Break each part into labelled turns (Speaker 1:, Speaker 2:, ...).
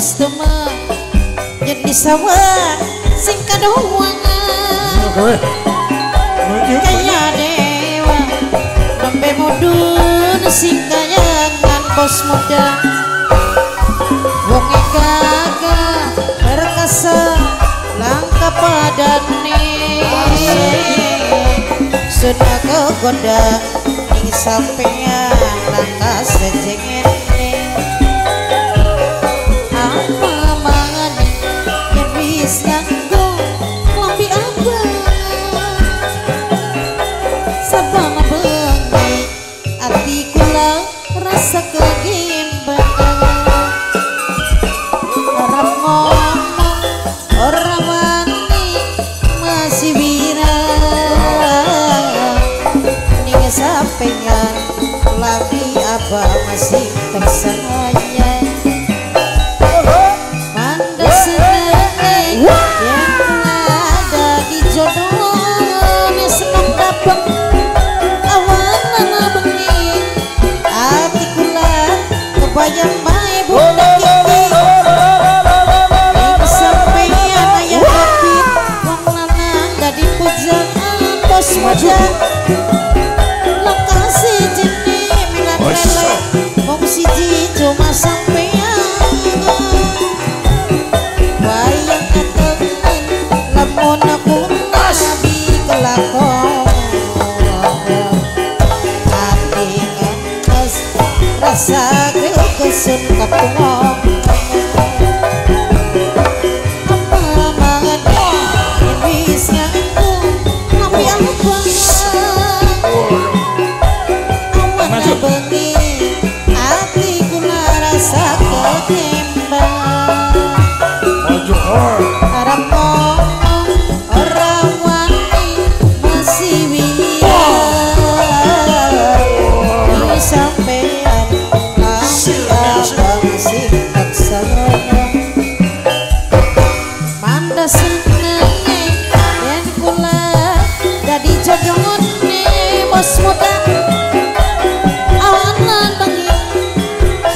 Speaker 1: geus teu mah jadi sawah sing kadoangan kaya dewa nembe mudun sing kayangan bos muda wong gagah perkasa langka padane sudah kegoda ing sampean langka sejengene apa mangane yen wis nganggo klambi abang sabang bengi ati kula rasa kegimbang orang ngomong orang wani masih wira ning sampean lagi apa masih tersayang manda seneng yang ada di jodoh seneng dapet awan bengi hati kula kebayang bae budak kiki ing sampean aya kapit wong lanang dadi pujaan bos muda lokasi jene milan lele wong siji cuma sampean wayang katemen lamun aku nabi kelakon hati ngenes rasa kesun ketuang apa mangane yen wis nganggo tapi apa awan bengi hati kula rasa ketimbang arep ngomong orang wani masih wira ini sampean lagi abang sing taksana manda senenge yen kula dadi jodohne bos muda awan bengi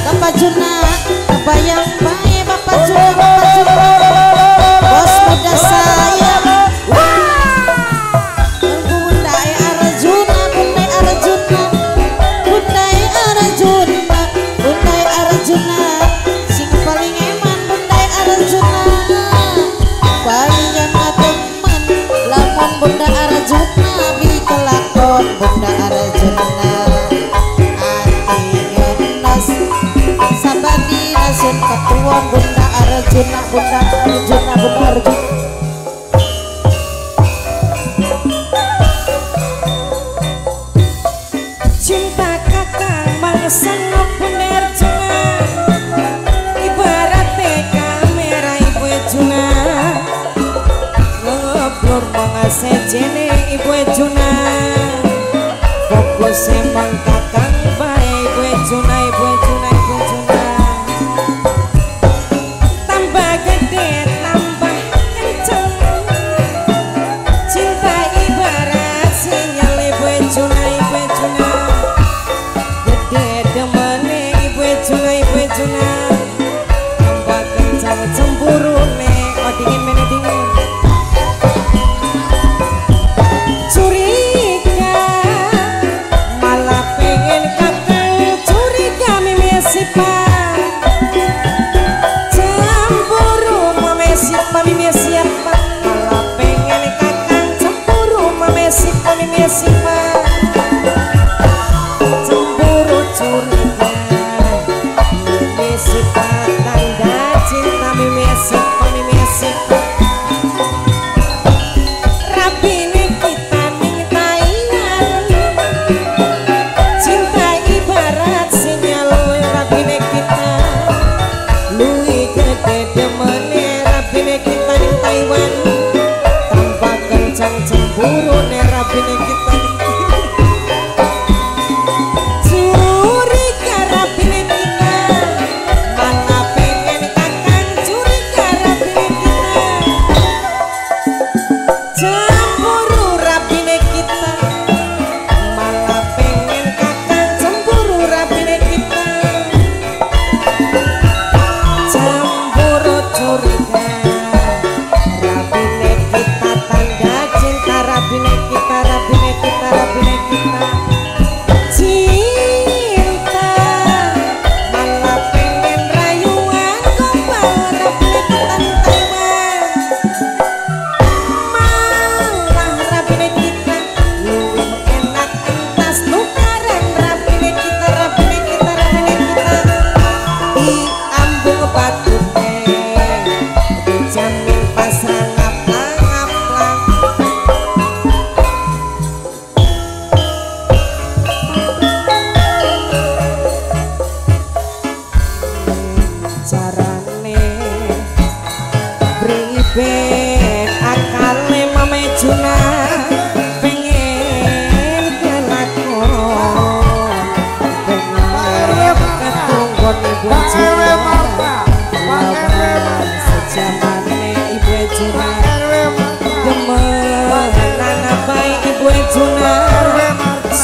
Speaker 1: bapak Juna kebayang bae bapak Juna bos muda sayang bundai Arjuna bundai Arjuna bundai Arjuna bundai Arjuna sing paling eman bundai Arjuna bayang temen lamun bunda Arjuna bi kelakon bunda Arjuna hati ngenes sabadi nasun ketuan bunda Arjuna bunda Arjuna bunda Arjuna
Speaker 2: cinta kakang mangsa bunda Arjuna ibarat kamera ibu Juna ngeblur mengasih jene ibu Juna fokus emang kakang baik ibu Juna ibu Juna ibu Juna tambah gede tambah kenceng cinta ibarat sinyal ibu Juna ibu Juna gede demene ibu Juna ibu Juna tambah kencang cemburu nih oh dingin mana dingin curi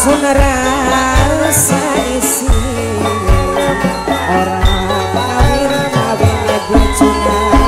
Speaker 2: rasa isi orang kawin gue cuma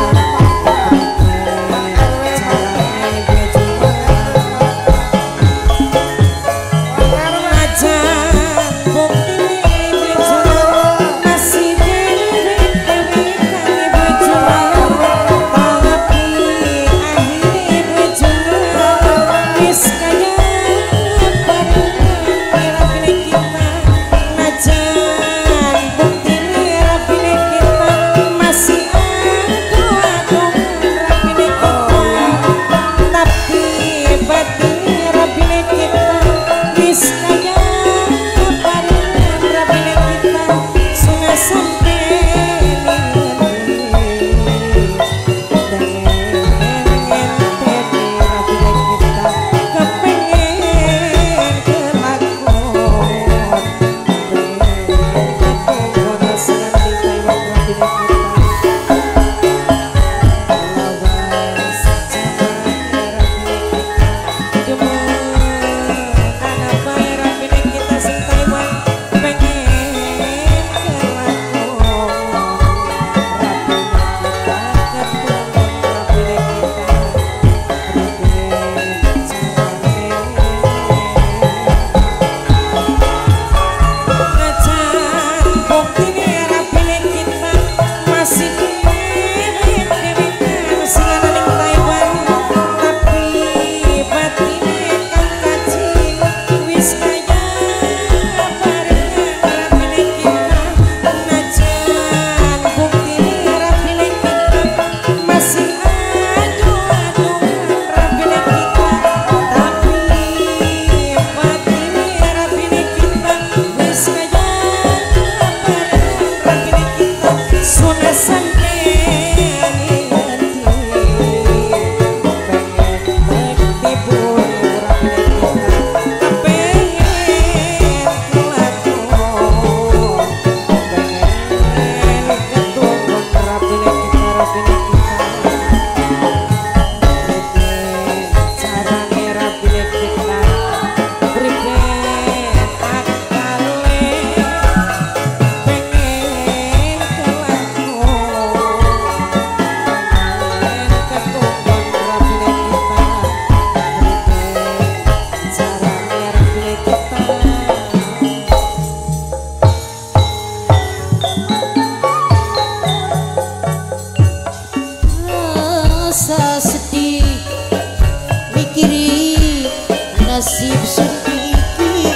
Speaker 1: nasib sediki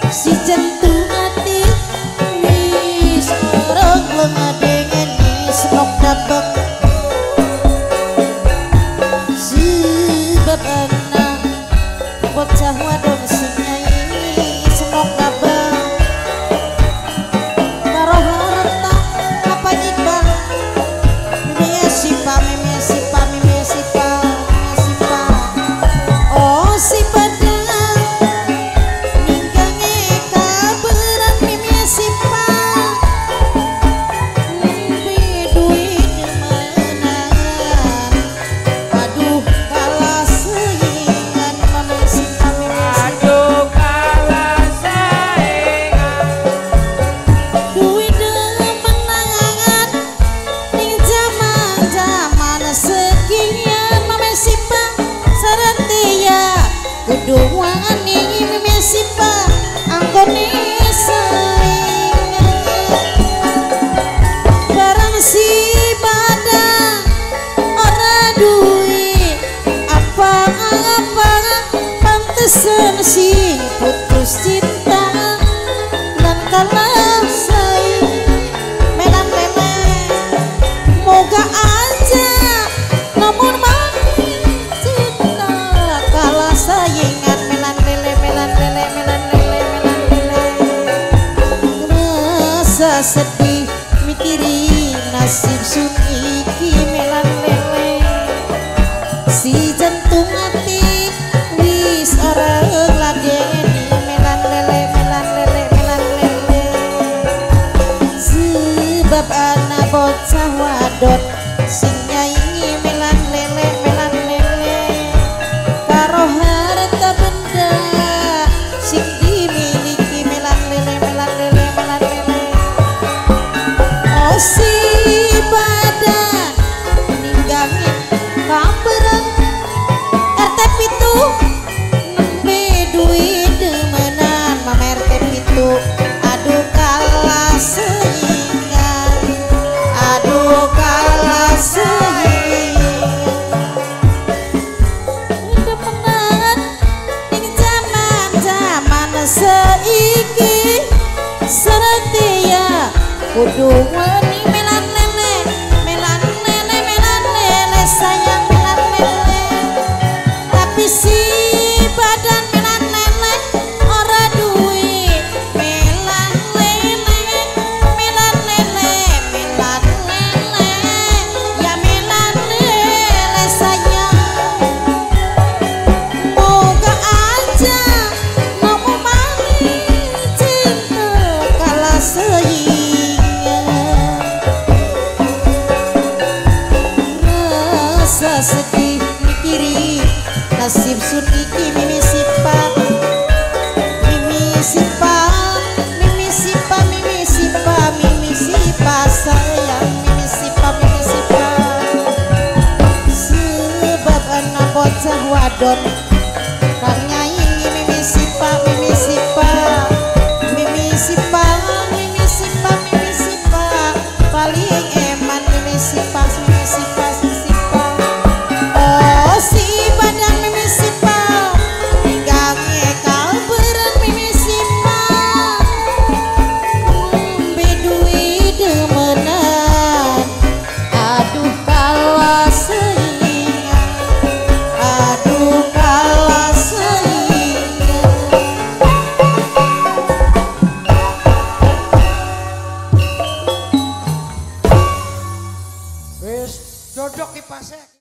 Speaker 1: si jantung hati wis orang lengadengen semok dabak sebab anak bocah wadon senyai semok dabak karo harta apa jibang mesipa si padang ninggange kaberan mimi sipa lempi duit menan aduh kalah saingan mami sipa mimi aduh kalah saingan duit menangan ning zaman sekian mami sipa saratia kedua nih mimi sipa anggone saingan barang si badang ora duit apa-apa pantesan si putus cinta dan kalah saing melang lele moga aja namun saingan melan lele rasa sedih mikirin nasib sun iki melan lele si jantung hati wis orang ladeni melan lele sebab anak bocah wadon sing nyanyi melan lele karo harta kudu weni melan lele melan lele melan lele sayang melan lele tapi si badan melan lele ora duit melan lele melan lele melan lele ya melan lele sayang moga aja nomo mani cinta kalah sedih mikiri nasib sun iki mimi sipa mimi sipa mimi sipa mimi sipa mimi sipa sayang mimi sipa sebab anak bocah wadon kang nyanyi mimi sipa mimi sipa mimi sipa mimi sipa mimi sipa paling eman mimi sipa mimi sipa si badan mimi sipa gange kalberan mimi sipa bedui demenan aduh kalah saingan aduh kalah saingan
Speaker 3: wis dodok kipasnya.